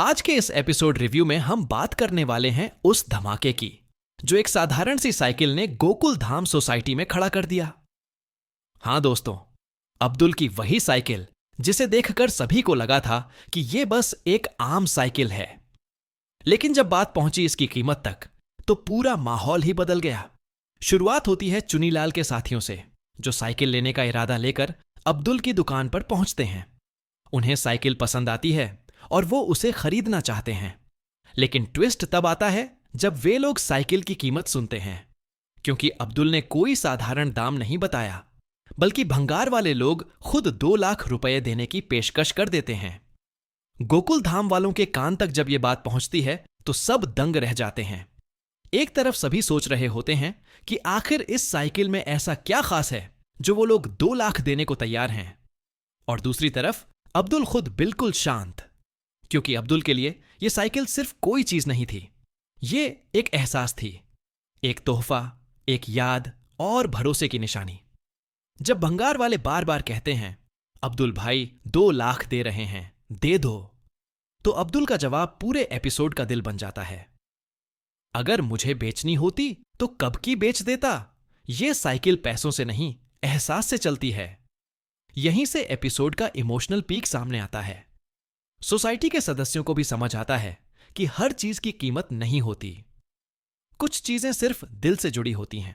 आज के इस एपिसोड रिव्यू में हम बात करने वाले हैं उस धमाके की जो एक साधारण सी साइकिल ने गोकुल धाम सोसाइटी में खड़ा कर दिया। हाँ दोस्तों, अब्दुल की वही साइकिल जिसे देखकर सभी को लगा था कि यह बस एक आम साइकिल है। लेकिन जब बात पहुंची इसकी कीमत तक तो पूरा माहौल ही बदल गया। शुरुआत होती है चुनीलाल के साथियों से, जो साइकिल लेने का इरादा लेकर अब्दुल की दुकान पर पहुंचते हैं। उन्हें साइकिल पसंद आती है और वो उसे खरीदना चाहते हैं। लेकिन ट्विस्ट तब आता है जब वे लोग साइकिल की कीमत सुनते हैं, क्योंकि अब्दुल ने कोई साधारण दाम नहीं बताया, बल्कि भंगार वाले लोग खुद 2 लाख रुपए देने की पेशकश कर देते हैं। गोकुल धाम वालों के कान तक जब ये बात पहुंचती है तो सब दंग रह जाते हैं। एक तरफ सभी सोच रहे होते हैं कि आखिर इस साइकिल में ऐसा क्या खास है जो वो लोग 2 लाख देने को तैयार हैं, और दूसरी तरफ अब्दुल खुद बिल्कुल शांत, क्योंकि अब्दुल के लिए यह साइकिल सिर्फ कोई चीज नहीं थी, ये एक एहसास थी, एक तोहफा, एक याद और भरोसे की निशानी। जब भंगार वाले बार बार कहते हैं, अब्दुल भाई 2 लाख दे रहे हैं, दे दो, तो अब्दुल का जवाब पूरे एपिसोड का दिल बन जाता है। अगर मुझे बेचनी होती तो कब की बेच देता। यह साइकिल पैसों से नहीं, एहसास से चलती है। यहीं से एपिसोड का इमोशनल पीक सामने आता है। सोसाइटी के सदस्यों को भी समझ आता है कि हर चीज की कीमत नहीं होती, कुछ चीजें सिर्फ दिल से जुड़ी होती हैं।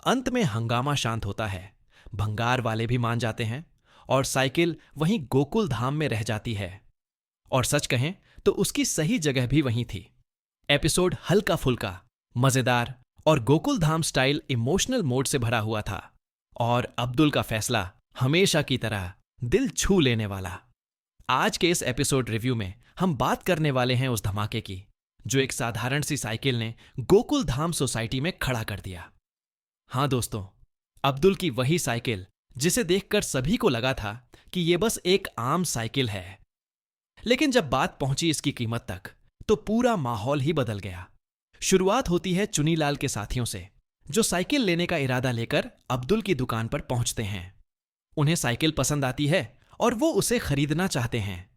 अंत में हंगामा शांत होता है, भंगार वाले भी मान जाते हैं और साइकिल वहीं गोकुल धाम में रह जाती है। और सच कहें तो उसकी सही जगह भी वहीं थी। एपिसोड हल्का फुल्का, मजेदार और Gokul Dham style emotional mode से भरा हुआ था, और अब्दुल का फैसला हमेशा की तरह दिल छू लेने वाला। आज के इस एपिसोड रिव्यू में हम बात करने वाले हैं उस धमाके की जो एक साधारण सी साइकिल ने गोकुल धाम सोसाइटी में खड़ा कर दिया। हाँ दोस्तों, अब्दुल की वही साइकिल जिसे देखकर सभी को लगा था कि यह बस एक आम साइकिल है। लेकिन जब बात पहुंची इसकी कीमत तक तो पूरा माहौल ही बदल गया। शुरुआत होती है चुनीलाल के साथियों से, जो साइकिल लेने का इरादा लेकर अब्दुल की दुकान पर पहुंचते हैं। उन्हें साइकिल पसंद आती है और वो उसे खरीदना चाहते हैं।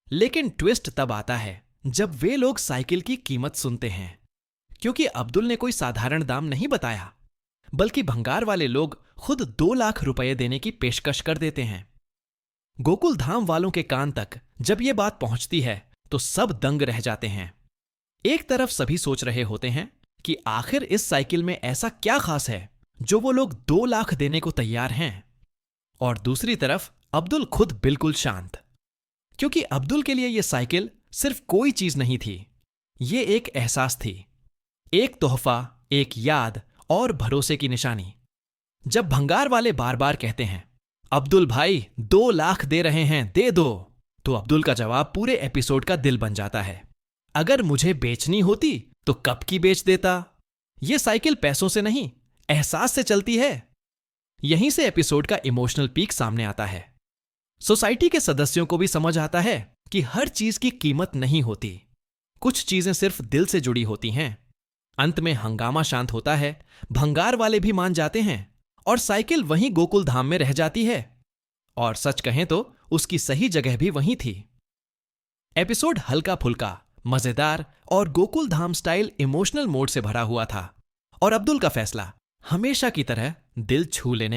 लेकिन ट्विस्ट तब आता है जब वे लोग साइकिल की कीमत सुनते हैं, क्योंकि अब्दुल ने कोई साधारण दाम नहीं बताया, बल्कि भंगार वाले लोग खुद 2 लाख रुपए देने की पेशकश कर देते हैं। गोकुल धाम वालों के कान तक जब यह बात पहुंचती है तो सब दंग रह जाते हैं। एक तरफ सभी सोच रहे होते हैं कि आखिर इस साइकिल में ऐसा क्या खास है जो वो लोग 2 लाख देने को तैयार हैं, और दूसरी तरफ अब्दुल खुद बिल्कुल शांत, क्योंकि अब्दुल के लिए यह साइकिल सिर्फ कोई चीज नहीं थी, ये एक एहसास थी, एक तोहफा, एक याद और भरोसे की निशानी। जब भंगार वाले बार बार कहते हैं, अब्दुल भाई 2 लाख दे रहे हैं, दे दो, तो अब्दुल का जवाब पूरे एपिसोड का दिल बन जाता है। अगर मुझे बेचनी होती तो कब की बेच देता। यह साइकिल पैसों से नहीं, एहसास से चलती है। यहीं से एपिसोड का इमोशनल पीक सामने आता है। सोसाइटी के सदस्यों को भी समझ आता है कि हर चीज की कीमत नहीं होती, कुछ चीजें सिर्फ दिल से जुड़ी होती हैं। अंत में हंगामा शांत होता है, भंगार वाले भी मान जाते हैं और साइकिल वहीं गोकुल धाम में रह जाती है। और सच कहें तो उसकी सही जगह भी वहीं थी। एपिसोड हल्का फुल्का, मजेदार और Gokul Dham style emotional mode से भरा हुआ था, और अब्दुल का फैसला हमेशा की तरह दिल छू लेने